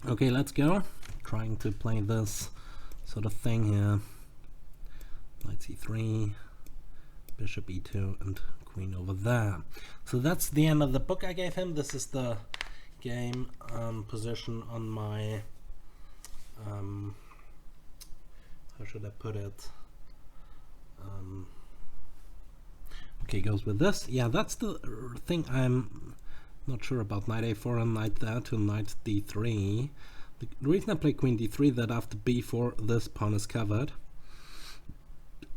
Okay, let's go. Trying to play this sort of thing here. Knight c3, bishop e2, and queen over there. So that's the end of the book I gave him. This is the game position on my how should I put it? Okay, goes with this. Yeah, that's the thing I'm not sure about. Knight a4 and knight there to knight d3. The reason I play queen d3 that after b4 this pawn is covered.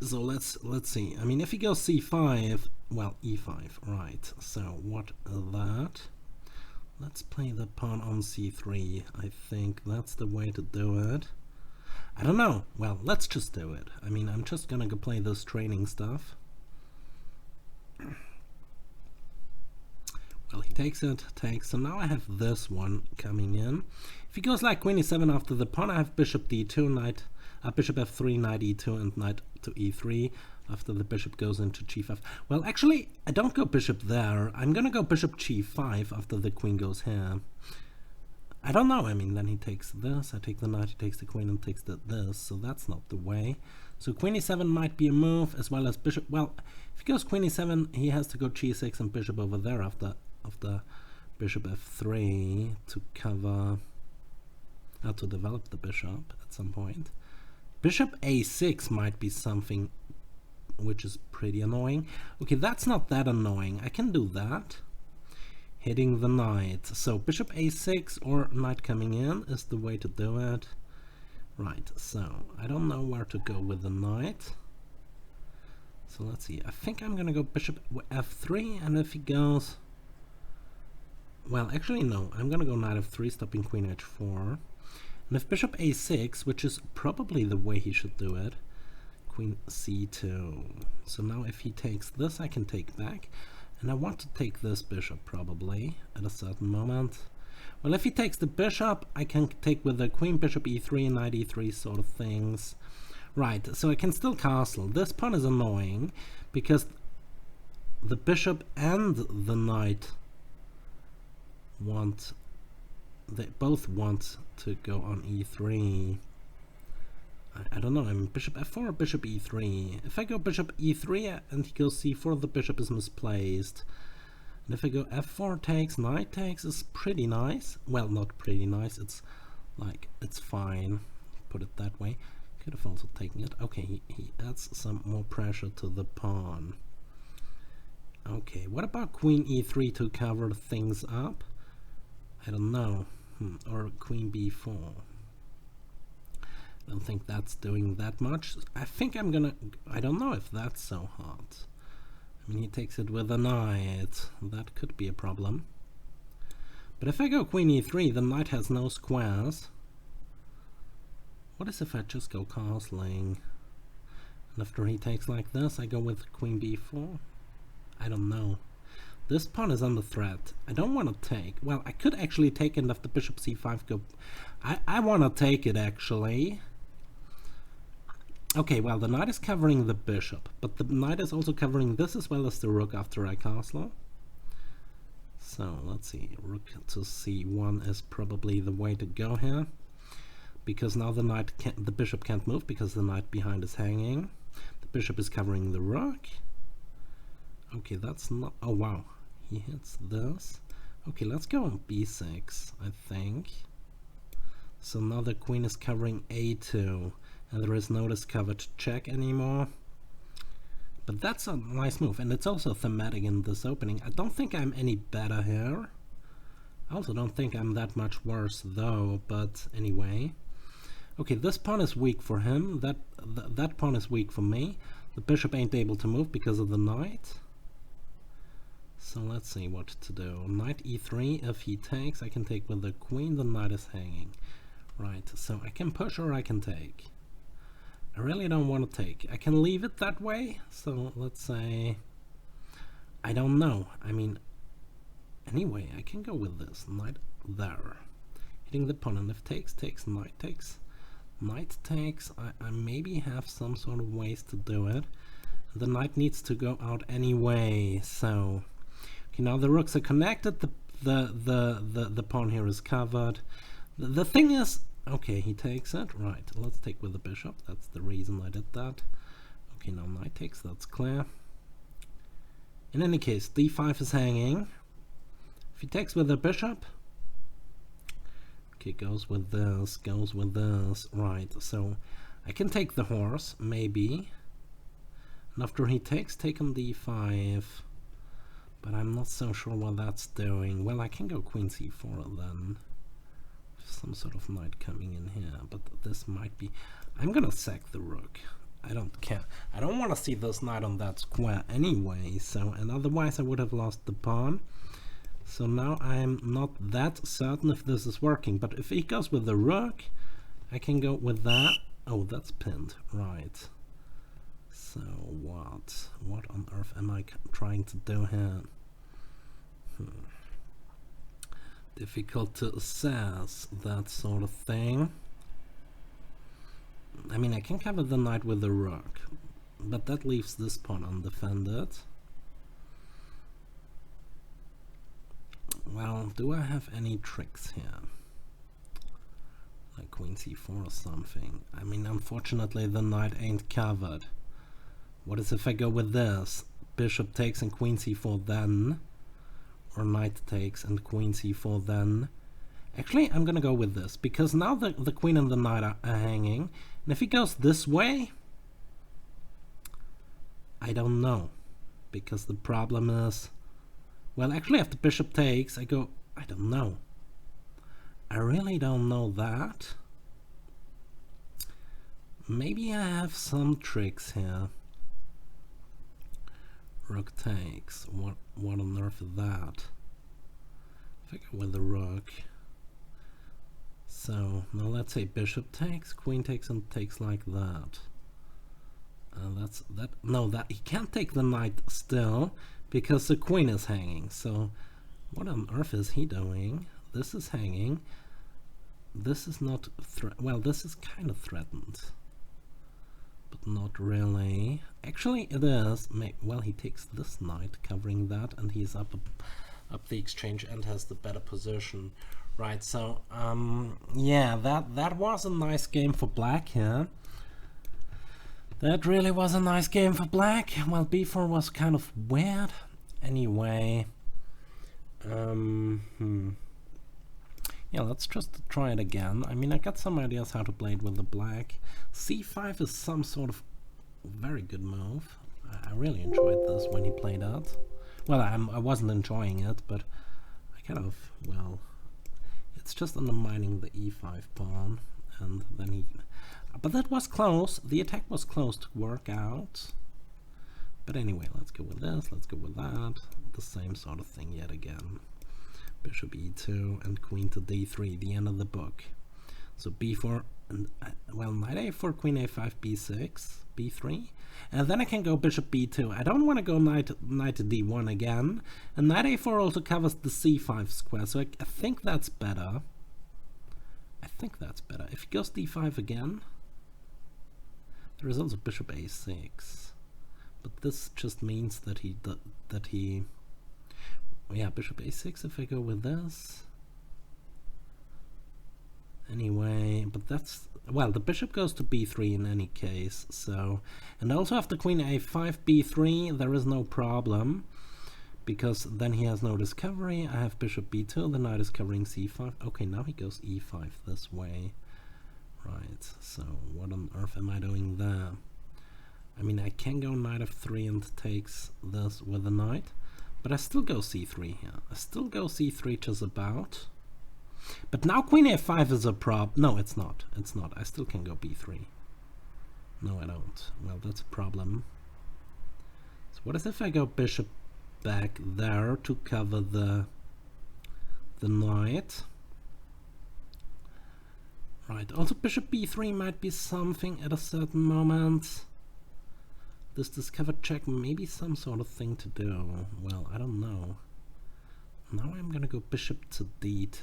So let's see. I mean, if he goes c5, well, e5, right? So what that? Let's play the pawn on c3. I think that's the way to do it. I don't know. Well, let's just do it. I mean, I'm just gonna go play this training stuff. Well, he takes it, takes. So now I have this one coming in. If he goes like queen e7 after the pawn, I have bishop d2, knight, bishop f3, knight e2, and knight to e3 after the bishop goes into g5. Well, actually, I don't go bishop there. I'm gonna go bishop g5 after the queen goes here. I don't know. I mean, then he takes this. I take the knight, he takes the queen, and takes this. So that's not the way. So queen e7 might be a move, as well as bishop. Well, if he goes queen e7, he has to go g6 and bishop over there after bishop f3 to cover, to develop the bishop at some point. Bishop a6 might be something which is pretty annoying. Okay, that's not that annoying. I can do that. Hitting the knight. So bishop a6 or knight coming in is the way to do it. Right, so I don't know where to go with the knight. So let's see. I think I'm gonna go bishop f3, and if he goes... Well, actually no. I'm gonna go knight f3, stopping queen h4. And if bishop a6, which is probably the way he should do it, queen c2. So now if he takes this, I can take back. And I want to take this bishop probably at a certain moment. Well, if he takes the bishop, I can take with the queen, bishop e3, knight e3 sort of things. Right, so I can still castle. This pawn is annoying because the bishop and the knight they both want to go on e3. I don't know, I mean, bishop f4 or bishop e3. If I go bishop e3 and he goes c4, the bishop is misplaced. And if I go f4 takes, knight takes is pretty nice. Well, not pretty nice, it's like, it's fine, put it that way. Could have also taken it. Okay, he adds some more pressure to the pawn. Okay, what about queen e3 to cover things up? I don't know. Or queen b4. I don't think that's doing that much. I think I'm gonna... I don't know if that's so hot. I mean, he takes it with a knight. That could be a problem. But if I go queen e3, the knight has no squares. What is if I just go castling? And after he takes like this, I go with queen b4? I don't know. This pawn is under threat. I don't want to take. Well, I could actually take it after bishop c5 go... I want to take it, actually. Okay, well, the knight is covering the bishop, but the knight is also covering this as well as the rook after I castle. So, let's see. Rook to c1 is probably the way to go here. Because now the bishop can't move because the knight behind is hanging. The bishop is covering the rook. Okay, that's not... Oh, wow. He hits this. Okay, let's go on b6, I think. So now the queen is covering a2. And there is no discovered check anymore. But that's a nice move. And it's also thematic in this opening. I don't think I'm any better here. I also don't think I'm that much worse, though. But anyway. Okay, this pawn is weak for him. That pawn is weak for me. The bishop ain't able to move because of the knight. So let's see what to do. Knight e3, if he takes, I can take with the queen, the knight is hanging. Right, so I can push or I can take. I really don't want to take. I can leave it that way, so let's say... I don't know. I mean, anyway, I can go with this. Knight there. Hitting the pawn, and if takes, takes, knight takes. Knight takes. I maybe have some sort of ways to do it. The knight needs to go out anyway, so... Okay, now the rooks are connected, the pawn here is covered. The thing is, okay, he takes it. Right, let's take with the bishop. That's the reason I did that. Okay, now knight takes, that's clear. In any case, d5 is hanging. If he takes with the bishop, okay, goes with this, right, so I can take the horse, maybe. And after he takes, take on d5. But I'm not so sure what that's doing. Well, I can go queen c4 then. Some sort of knight coming in here, but this might be... I'm gonna sack the rook. I don't care. I don't want to see this knight on that square anyway, so, and otherwise I would have lost the pawn. So now I'm not that certain if this is working, but if he goes with the rook, I can go with that. Oh, that's pinned, right. So what on earth am I trying to do here? Difficult to assess that sort of thing. I mean, I can cover the knight with the rook, but that leaves this pawn undefended. Well, do I have any tricks here? Like queen c4 or something. I mean, unfortunately the knight ain't covered. What is if I go with this? Bishop takes and queen c4 then? Or knight takes and queen c4 then? Actually, I'm gonna go with this, because now the queen and the knight are hanging, and if he goes this way, I don't know, because the problem is, well, actually if the bishop takes, I go, I don't know. I really don't know that. Maybe I have some tricks here. Rook takes, what on earth is that? If I go with the rook. So now let's say bishop takes, queen takes, and takes like that. That's that. No, that he can't take the knight still because the queen is hanging. So what on earth is he doing? This is hanging. This is not well. This is kind of threatened, but not really. Actually, it is. Well, he takes this knight, covering that, and he's up the exchange and has the better position. Right, so yeah, that was a nice game for black here. That really was a nice game for black. Well, b4 was kind of weird. Anyway, yeah, let's just try it again. I mean, I got some ideas how to play it with the black. c5 is some sort of very good move. I really enjoyed this when he played it. Well, I wasn't enjoying it, but I kind of, well, it's just undermining the e5 pawn, and then he... But that was close. The attack was close to work out. But anyway, let's go with this, let's go with that. The same sort of thing yet again. Bishop e2 and queen to d3, the end of the book. So b4, and well, knight a4, queen a5, b6, b3. And then I can go bishop b2. I don't want to go knight to d1 again. And knight a4 also covers the c5 square, so I think that's better. I think that's better. If he goes d5 again, there is also bishop a6. But this just means that he yeah, bishop a6 if I go with this. Anyway, but that's, well, the bishop goes to b3 in any case, so, and also after queen a5, b3, there is no problem, because then he has no discovery. I have bishop b2, the knight is covering c5. Okay, now he goes e5 this way. Right, so what on earth am I doing there? I mean, I can go knight f3 and takes this with the knight, but I still go c3 here. I still go c3 just about. But now queen a5 is a problem. No, it's not. It's not. I still can go b3. No, I don't. Well, that's a problem. So what if I go bishop back there to cover the knight? Right. Also, bishop b3 might be something at a certain moment. This discovered check may be some sort of thing to do. Well, I don't know. Now I'm gonna go bishop to d2.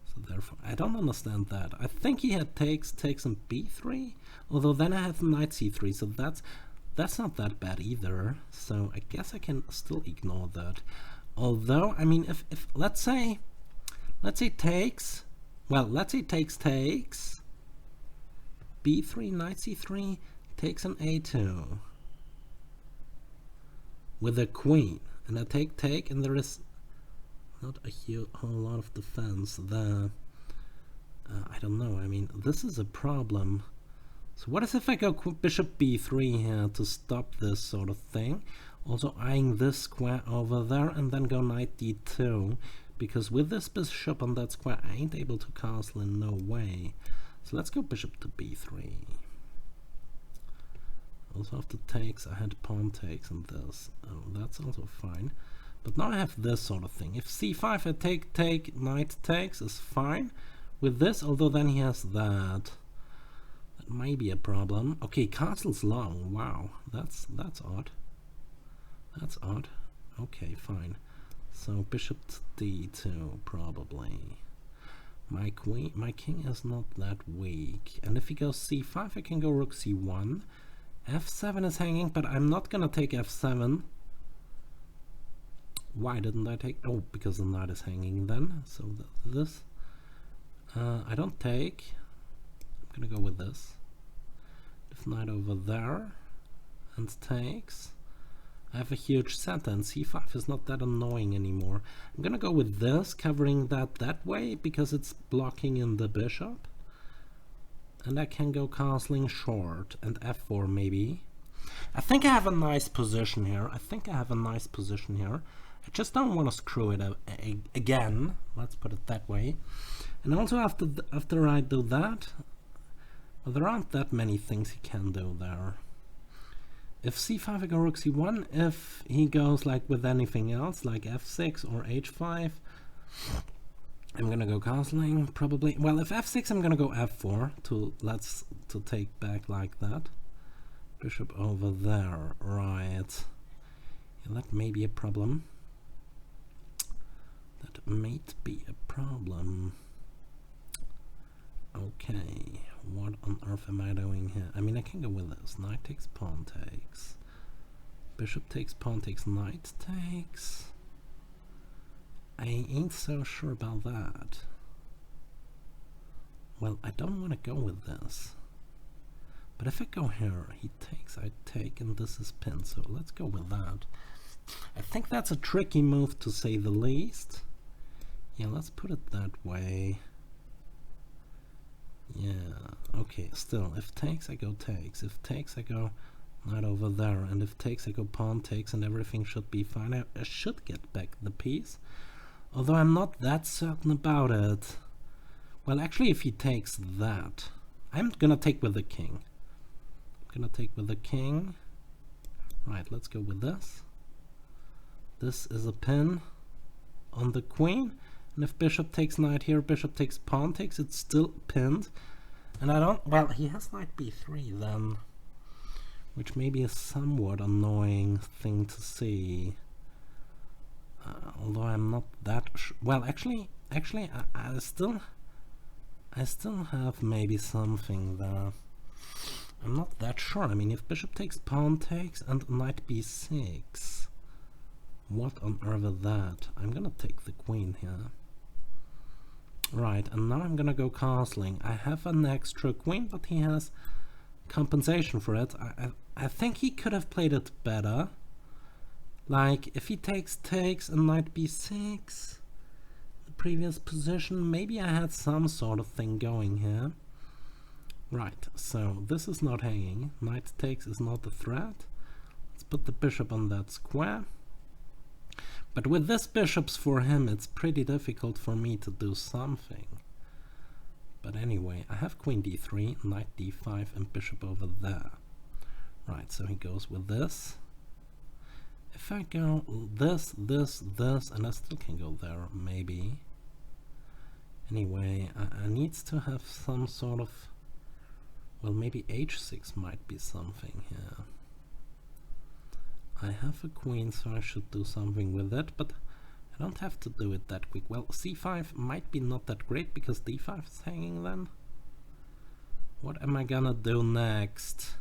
So therefore, I don't understand that. I think he had takes and b3, although then I have knight c3, so that's not that bad either. So I guess I can still ignore that. Although, I mean, if let's say takes, well, let's say takes, b3, knight c3, takes an a2 with a queen, and I take, and there is not a whole lot of defense there. I don't know, I mean, this is a problem. So what if I go bishop b3 here to stop this sort of thing? Also eyeing this square over there, and then go knight d2, because with this bishop on that square I ain't able to castle in no way. So let's go bishop to b3. Also after takes I had pawn takes and this. Oh, that's also fine. But now I have this sort of thing. If c5 I take, knight takes is fine with this, although then he has that. That may be a problem. Okay, castle's long. Wow, that's odd. That's odd. Okay, fine. So bishop to d2 probably. My king is not that weak. And if he goes c5, I can go rook c1. f7 is hanging, but I'm not gonna take f7. Why didn't I take? Oh, because the knight is hanging then. So this I don't take. I'm gonna go with this. If knight over there and takes, I have a huge center, and c5 is not that annoying anymore. I'm gonna go with this, covering that way, because it's blocking in the bishop. And I can go castling short, and f4 maybe. I think I have a nice position here. I just don't want to screw it up again. Let's put it that way. And also after I do that, well, there aren't that many things he can do there. If c5 I go rook c1, if he goes like with anything else, like f6 or h5, I'm gonna go castling probably. Well, if f6 I'm gonna go f4 to take back like that. Bishop over there, right. Yeah, that may be a problem. That might be a problem. Okay, what on earth am I doing here? I mean, I can go with this. Knight takes, pawn takes. Bishop takes, pawn takes, knight takes. I ain't so sure about that. Well, I don't want to go with this. But if I go here, he takes, I take, and this is pinned, so let's go with that. I think that's a tricky move to say the least. Yeah, let's put it that way. Yeah, okay, still, if takes, I go takes. If takes, I go knight over there. And if takes, I go pawn takes, and everything should be fine. I should get back the piece. Although I'm not that certain about it. Well, actually, if he takes that, I'm gonna take with the king. Right, let's go with this. This is a pin on the queen. And if bishop takes knight here, bishop takes pawn takes, it's still pinned. And I don't, well, he has knight b3 then, which may be a somewhat annoying thing to see. Although I'm not that well, actually, I still have maybe something there. I'm not that sure. I mean, if bishop takes, pawn takes, and knight b6, what on earth is that? I'm gonna take the queen here. Right, and now I'm gonna go castling. I have an extra queen, but he has compensation for it. I think he could have played it better. Like, if he takes and knight b6, the previous position, maybe I had some sort of thing going here. Right, so this is not hanging. Knight takes is not a threat. Let's put the bishop on that square. But with this bishops for him, it's pretty difficult for me to do something. But anyway, I have queen d3, knight d5, and bishop over there. Right, so he goes with this. If I go this, and I still can go there, maybe. Anyway, I need to have some sort of, well, maybe h6 might be something here. I have a queen, so I should do something with it, but I don't have to do it that quick. Well, c5 might be not that great, because d5 is hanging then. What am I gonna do next?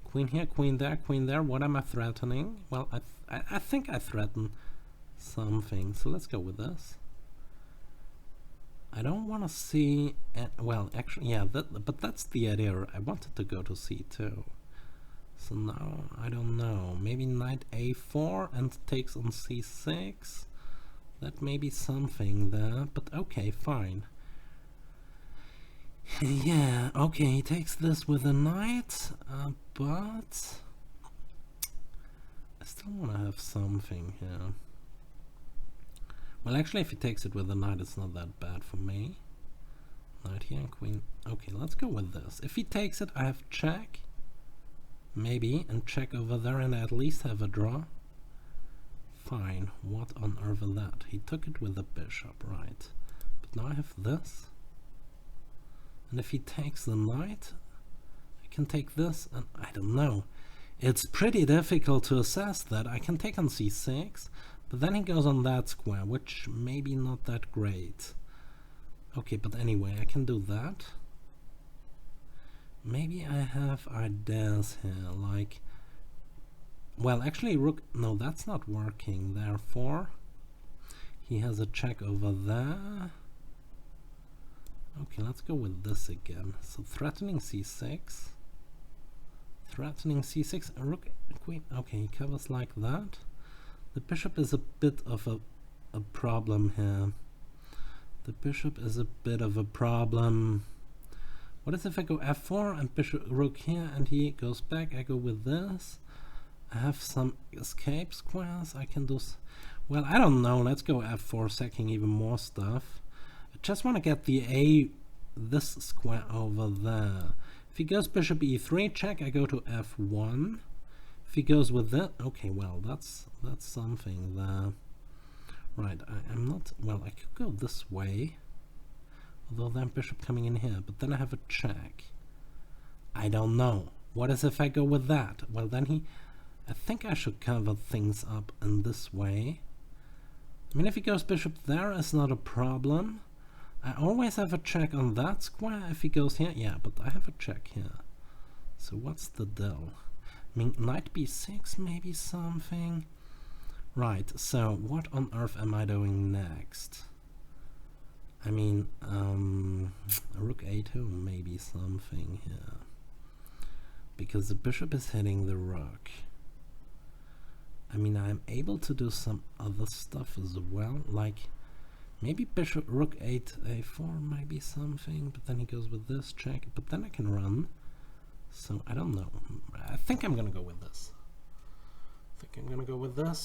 Queen here, queen there, what am I threatening? Well, I think I threaten something, so let's go with this. I don't want to see... well, actually, yeah, but that's the idea. I wanted to go to c2. So now, I don't know. Maybe knight a4 and takes on c6. That may be something there, but okay, fine. Yeah, okay, he takes this with a knight, but I still want to have something here. Well, actually, if he takes it with a knight, it's not that bad for me. Knight here and queen. Okay, let's go with this. If he takes it, I have check. Maybe, and check over there, and I at least have a draw. Fine, what on earth is that? He took it with the bishop, right? But now I have this. And if he takes the knight, I can take this, and I don't know. It's pretty difficult to assess that. I can take on c6, but then he goes on that square, which maybe not that great. Okay, but anyway, I can do that. Maybe I have ideas here, like... Well, actually, rook... No, that's not working. Therefore, he has a check over there. Okay, let's go with this again. So threatening c6. Threatening c6. Rook, queen. Okay, he covers like that. The bishop is a bit of a problem here. The bishop is a bit of a problem. What is if I go f4 and bishop rook here and he goes back? I go with this. I have some escape squares. I can do... Well, I don't know. Let's go f4, sacking even more stuff. I just want to get this square over there. If he goes bishop e3, check, I go to f1. If he goes with that, okay, well, that's something there. Right, I'm not... Well, I could go this way. Although then bishop coming in here, but then I have a check. I don't know. What is if I go with that? Well, then I think I should cover things up in this way. I mean, if he goes bishop there, it's not a problem. I always have a check on that square. If he goes here, yeah, but I have a check here. So what's the deal? I mean, knight b6, maybe something. Right, so what on earth am I doing next? I mean, rook a2, maybe something here. Because the bishop is hitting the rook. I mean, I'm able to do some other stuff as well, like maybe bishop rook 8 a4 might be something, but then he goes with this check, but then I can run. So I don't know. I think I'm gonna go with this.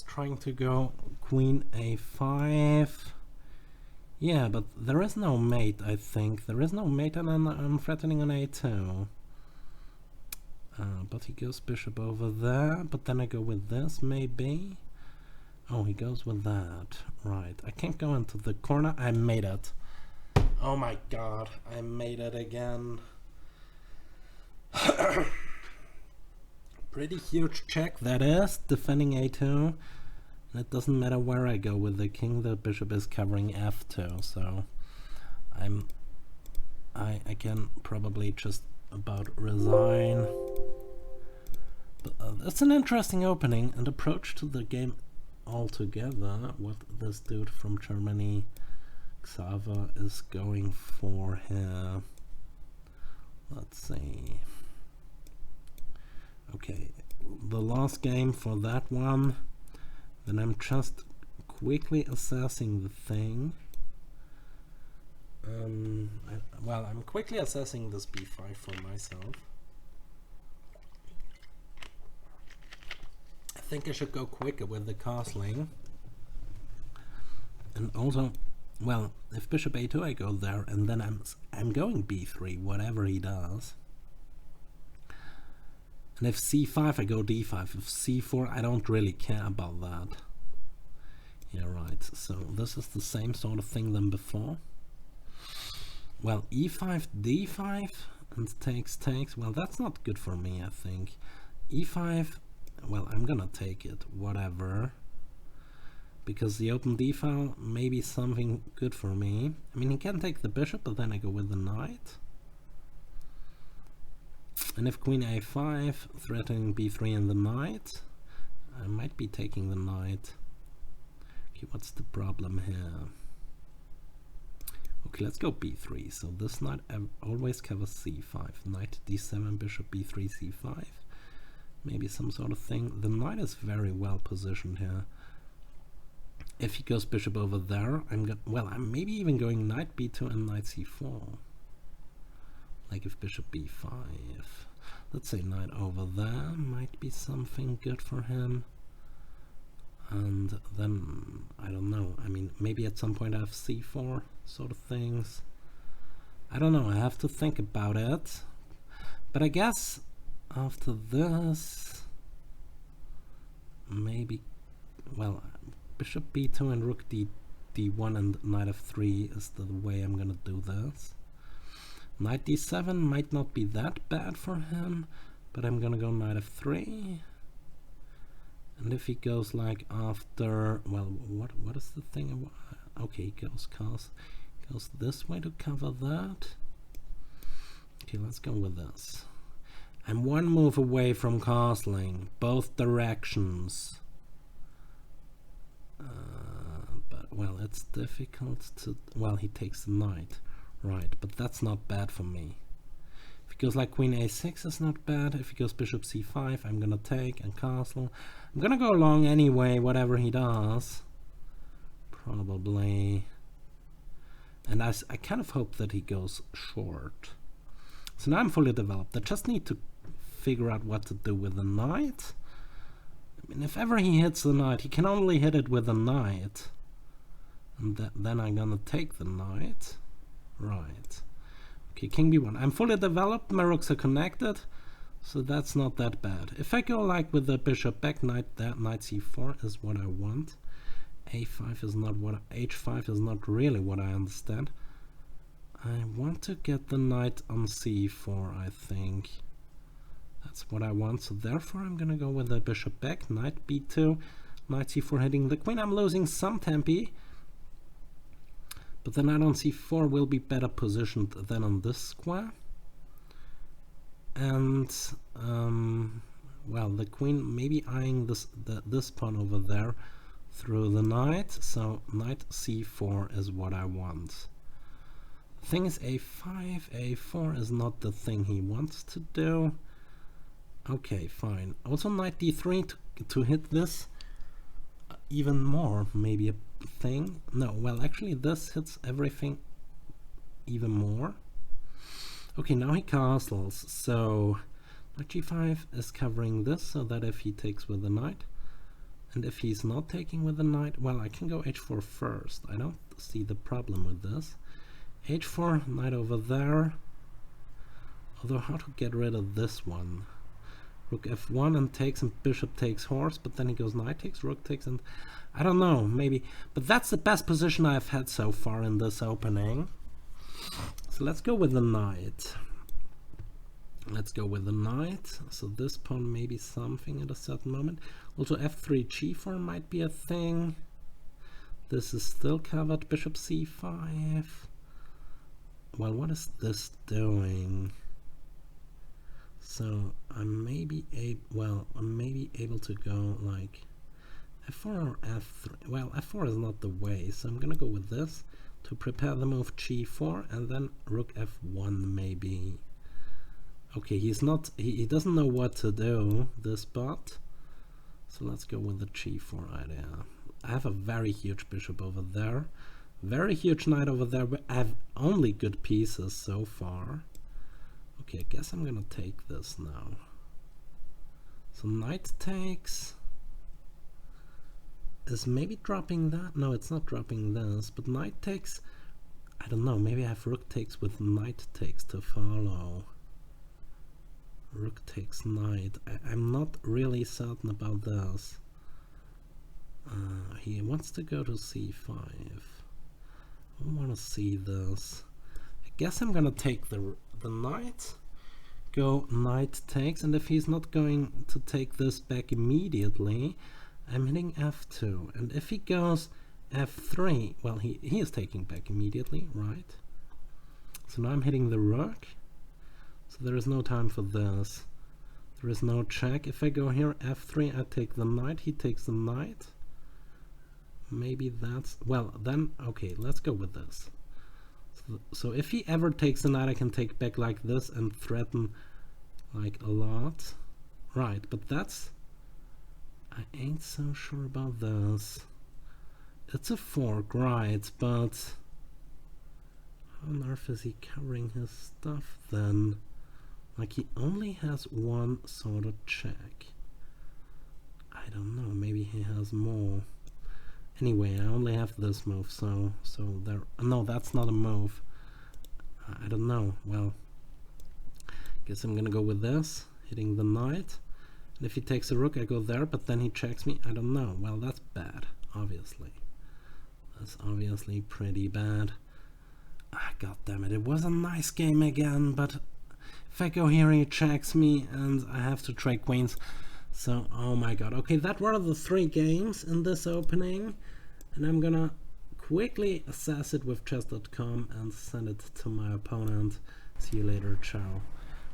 Trying to go queen a5. Yeah, but there is no mate, I think. There is no mate, and I'm threatening on a2. But he goes bishop over there, but then I go with this, maybe. Oh, he goes with that. Right, I can't go into the corner. I made it. Oh my god, I made it again. Pretty huge check that is, defending a2. And it doesn't matter where I go with the king, the bishop is covering f2, so I can probably just about resign. But that's an interesting opening and approach to the game altogether. What this dude from Germany, Xaver, is going for here. Let's see. Okay, the last game for that one. Then I'm just quickly assessing the thing. Well, I'm quickly assessing this b5 for myself. I think I should go quicker with the castling. And also, well, if bishop a2 I go there, and then I'm going b3, whatever he does. And if c5 I go d5, if c4 I don't really care about that. Yeah, right, so this is the same sort of thing than before. Well, e5, d5, and takes, well, that's not good for me, I think. e5, well, I'm gonna take it, whatever. Because the open d file may be something good for me. I mean, he can take the bishop, but then I go with the knight. And if queen a5, threatening b3 and the knight, I might be taking the knight. Okay, what's the problem here? Okay, let's go b3. So this knight always covers c5. Knight d7, bishop b3, c5. Maybe some sort of thing. The knight is very well positioned here. If he goes bishop over there, I'm maybe even going knight b2 and knight c4. Like if bishop b5. Let's say knight over there might be something good for him. And then, I don't know, I mean, maybe at some point I have c4 sort of things. I don't know, I have to think about it. But I guess after this, maybe, well, bishop b2 and rook d1 and knight f3 is the way I'm gonna do this. Knight d7 might not be that bad for him, but I'm gonna go knight f3. And if he goes like after, well, what is the thing? Okay, he goes this way to cover that. Okay, let's go with this. I'm one move away from castling, both directions. But, well, it's difficult to... Well, he takes the knight, right, but that's not bad for me. If he goes like queen a6, is not bad. If he goes bishop c5, I'm gonna take and castle. I'm gonna go along anyway, whatever he does. Probably. And I kind of hope that he goes short. So now I'm fully developed. I just need to figure out what to do with the knight. I mean, if ever he hits the knight, he can only hit it with a knight. And then I'm gonna take the knight. Right. Okay, king b1. I'm fully developed, my rooks are connected, so that's not that bad. If I go like with the bishop back, knight c4 is what I want. a5 is not what h5 is not really what I understand. I want to get the knight on c4, I think. That's what I want, so therefore I'm gonna go with the bishop back, knight b2, knight c4 hitting the queen. I'm losing some tempi, but the knight on c4 will be better positioned than on this square. And, well, the queen maybe eyeing this pawn over there through the knight, so knight c4 is what I want. The thing is a5, a4 is not the thing he wants to do. Okay, fine. Also knight d3 to hit this even more, maybe a thing. No, well, actually this hits everything even more. Okay, now he castles, so knight g5 is covering this, so that if he takes with the knight, and if he's not taking with the knight, well, I can go h4 first. I don't see the problem with this. h4, knight over there. Although how to get rid of this one? Rook f1 and takes, and bishop takes horse, but then he goes knight takes, rook takes, and I don't know, maybe. But that's the best position I've had so far in this opening. So let's go with the knight. Let's go with the knight. So this pawn may be something at a certain moment. Also f3 g4 might be a thing. This is still covered. Bishop c5. Well, what is this doing? So I may be able to go like f4 or f3. Well, f4 is not the way, so I'm gonna go with this to prepare the move g4, and then rook f1 maybe. Okay, he doesn't know what to do, this bot. So let's go with the g4 idea. I have a very huge bishop over there, very huge knight over there, but I have only good pieces so far. Okay, I guess I'm gonna take this now. So knight takes is maybe dropping that. No, it's not dropping this, but knight takes, I don't know, maybe I have rook takes with knight takes to follow. Rook takes knight. I'm not really certain about this. He wants to go to c5. I don't want to see this. I guess I'm gonna take the knight, go knight takes, and if he's not going to take this back immediately, I'm hitting f2, and if he goes f3, well, he is taking back immediately, right? So now I'm hitting the rook, so there is no time for this. There is no check. If I go here f3, I take the knight, he takes the knight. Maybe that's, well, then, okay, let's go with this. So if he ever takes the knight, I can take back like this and threaten like a lot. Right, but that's... I ain't so sure about this. It's a fork, right, but how on earth is he covering his stuff then? Like, he only has one sort of check. I don't know, maybe he has more. Anyway, I only have this move, so there... No, that's not a move. I don't know. Well, guess I'm gonna go with this, hitting the knight. And if he takes a rook, I go there, but then he checks me. I don't know. Well, that's bad, obviously. That's obviously pretty bad. Ah, god damn it. It was a nice game again, but if I go here, he checks me, and I have to trade queens. So, oh my god. Okay, that were the 3 games in this opening, and I'm gonna quickly assess it with chess.com and send it to my opponent. See you later. Ciao.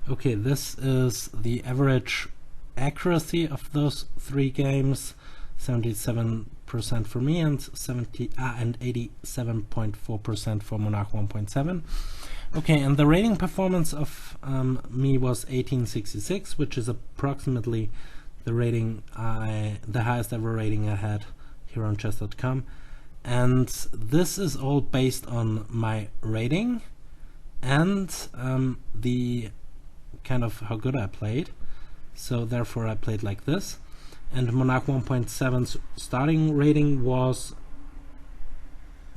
Okay, this is the average accuracy of those 3 games. 77% for me and 87.4% for Monarch 1.7. Okay, and the rating performance of me was 1866, which is approximately the rating the highest ever rating I had here on chess.com. And this is all based on my rating and the kind of how good I played. So therefore I played like this. And Monarch 1.7's starting rating was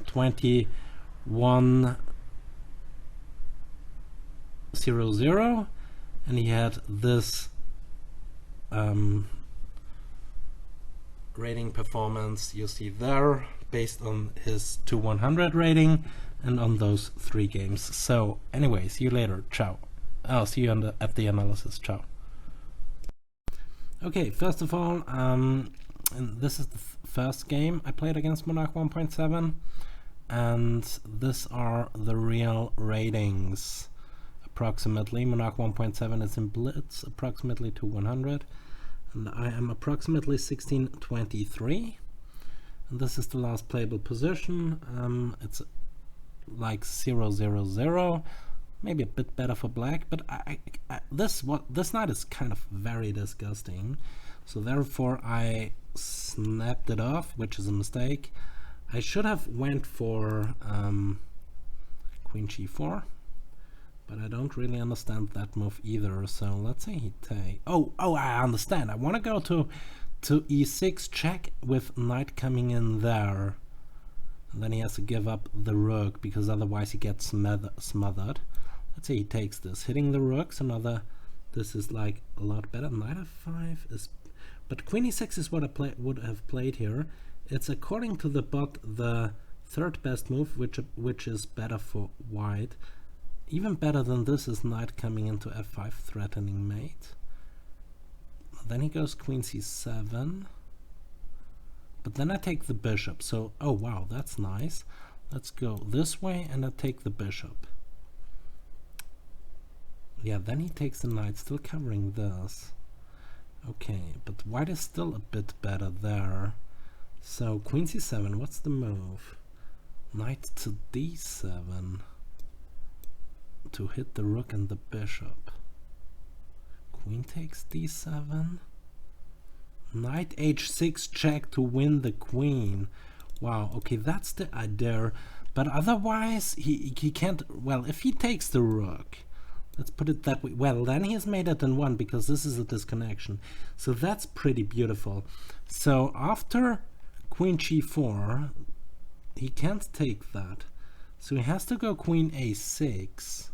2100, and he had this rating performance you see there based on his 2100 rating and on those 3 games. So anyway, see you later. Ciao. I'll see you at the analysis. Ciao. Okay, first of all, and this is the first game I played against Monarch 1.7, and these are the real ratings. Approximately, Monarch 1.7 is in Blitz, approximately to 100, and I am approximately 1623. And this is the last playable position. It's like 0-0-0. Maybe a bit better for black, but this knight is kind of very disgusting. So therefore I snapped it off, which is a mistake. I should have went for queen g4, but I don't really understand that move either. So let's say he take... Oh, I understand. I want to go to e6 check with knight coming in there. And then he has to give up the rook because otherwise he gets smothered. Let's say he takes this, hitting the rooks. Another, this is like a lot better. Knight f5 is, but queen e6 is what I would have played here. It's according to the bot the 3rd best move, which is better for white. Even better than this is knight coming into f5, threatening mate. Then he goes queen c7. But then I take the bishop. So, oh wow, that's nice. Let's go this way and I take the bishop. Yeah, then he takes the knight, still covering this. Okay, but white is still a bit better there. So queen c7, what's the move? Knight to d7 to hit the rook and the bishop. Queen takes d7. Knight h6 check to win the queen. Wow, okay, that's the idea. But otherwise, he can't... Well, if he takes the rook... Let's put it that way. Well, then he has made it in 1 because this is a disconnection. So that's pretty beautiful. So after queen g4, he can't take that. So he has to go queen a6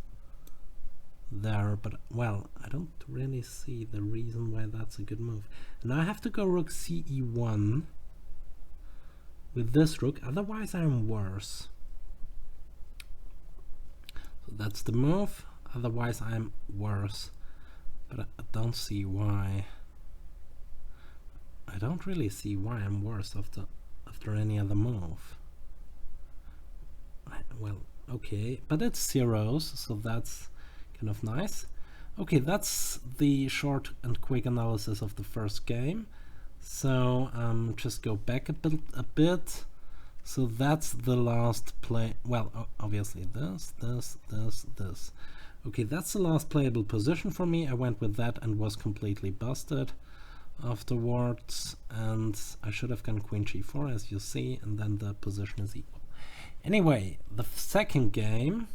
there. But, well, I don't really see the reason why that's a good move. And I have to go rook ce1 with this rook. Otherwise, I'm worse. So that's the move. Otherwise I'm worse, but I don't see why. I don't really see why I'm worse after any other move. Well, okay, but it's zeros, so that's kind of nice. Okay, that's the short and quick analysis of the first game. So just go back a bit. So that's the last play. Well, obviously this. Okay, that's the last playable position for me. I went with that and was completely busted afterwards, and I should have gone queen g4, as you see, and then the position is equal. Anyway, the second game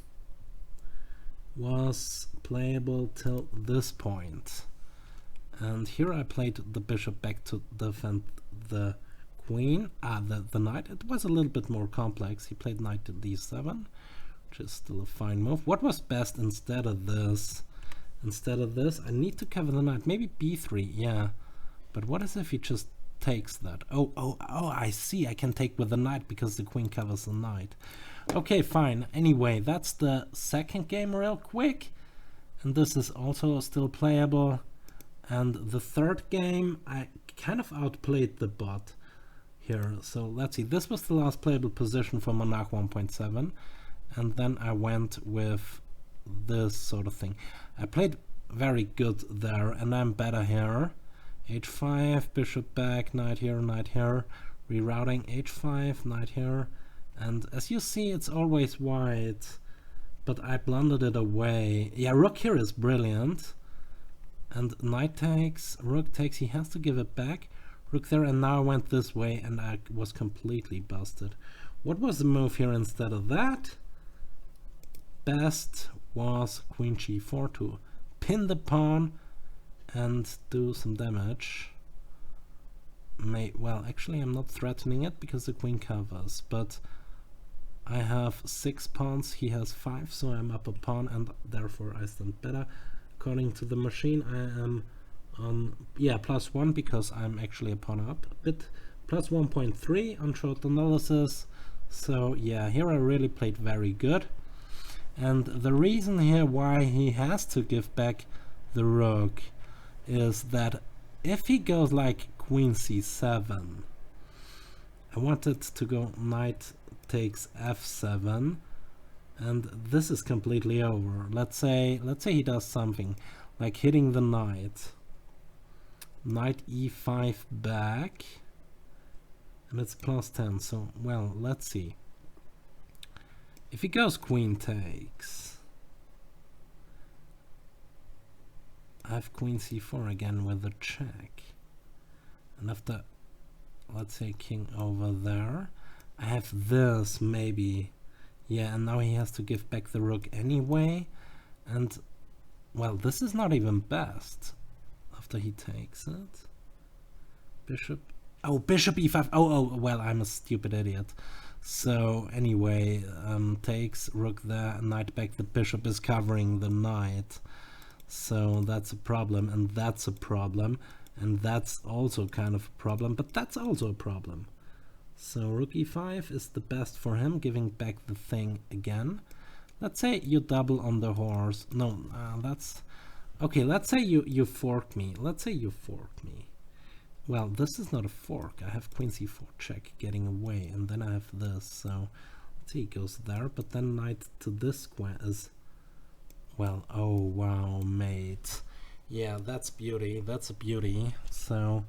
was playable till this point, and here I played the bishop back to defend the queen, the knight. It was a little bit more complex. He played knight to d7, which is still a fine move. What was best instead of this? Instead of this, I need to cover the knight. Maybe b3, yeah. But what is if he just takes that? Oh, I see. I can take with the knight because the queen covers the knight. Okay, fine. Anyway, that's the second game real quick. And this is also still playable. And the third game, I kind of outplayed the bot here. So let's see. This was the last playable position for Monarch 1.7. And then I went with this sort of thing. I played very good there, and I'm better here. h5, bishop back, knight here, rerouting h5, knight here, and as you see, it's always white, but I blundered it away. Yeah, rook here is brilliant, and knight takes, rook takes, he has to give it back, rook there, and now I went this way, and I was completely busted. What was the move here instead of that? Best was queen g4 to pin the pawn and do some damage. Well, actually I'm not threatening it because the queen covers, but I have 6 pawns, he has 5, so I'm up a pawn, and therefore I stand better. According to the machine, I am on, yeah, +1 because I'm actually a pawn up, a bit +1.3 on short analysis. So yeah, here I really played very good. And the reason here why he has to give back the rook is that if he goes like queen c7, I wanted to go knight takes f7, and this is completely over. Let's say he does something like hitting the knight e5 back, and it's +10. So well, let's see. If he goes queen takes, I have queen c4 again with a check, and after, let's say, king over there, I have this maybe, yeah, and now he has to give back the rook anyway, and well, this is not even best after he takes it. Bishop, oh, bishop e5, oh, well, I'm a stupid idiot. So anyway, takes rook there, knight back, the bishop is covering the knight. So that's a problem, and that's a problem, and that's also kind of a problem, but that's also a problem. So rook e5 is the best for him, giving back the thing again. Let's say you double on the horse. No, that's... Okay, let's say you fork me. Let's say you fork me. Well, this is not a fork. I have queen c4 check getting away, and then I have this. So let's see, he goes there, but then knight to this square is... Well, oh wow, mate. Yeah, that's beauty. That's a beauty. So,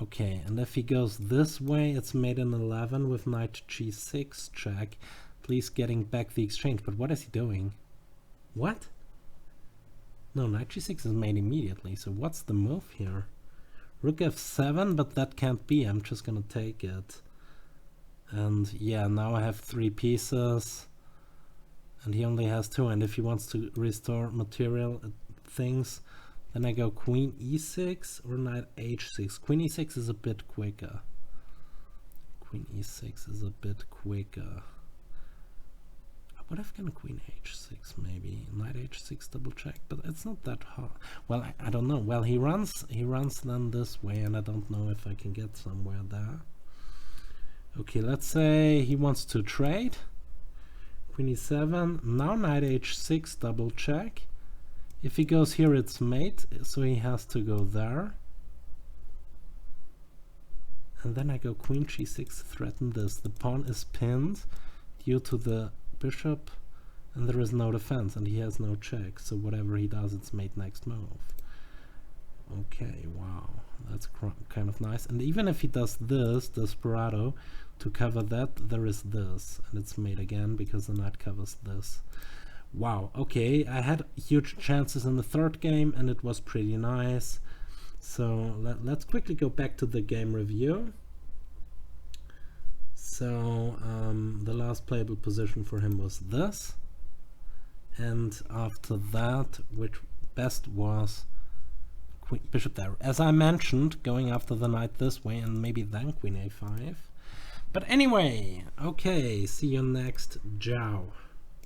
okay, and if he goes this way, it's made in 11 with knight g6 check. Please getting back the exchange. But what is he doing? What? No, knight g6 is made immediately. So what's the move here? Rook f7, but that can't be. I'm just gonna take it. And yeah, now I have 3 pieces. And he only has 2, and if he wants to restore material things, then I go queen e6 or knight h6. Queen e6 is a bit quicker. Queen e6 is a bit quicker. I would have gone queen h6 maybe. Knight h6 double check, but it's not that hard. Well, I don't know. Well, he runs then this way, and I don't know if I can get somewhere there. Okay, let's say he wants to trade. Queen e7, now knight h6 double check. If he goes here, it's mate, so he has to go there. And then I go queen g6, threaten this. The pawn is pinned due to the bishop, and there is no defense, and he has no check, so whatever he does, it's mate next move. Okay, wow, that's kind of nice. And even if he does this desperado to cover that, there is this, and it's mate again because the knight covers this. Wow, okay, I had huge chances in the third game and it was pretty nice. So let's quickly go back to the game review. So the last playable position for him was this, and after that, which best was queen, bishop there. As I mentioned, going after the knight this way and maybe then queen a5. But anyway, okay, see you next. Ciao.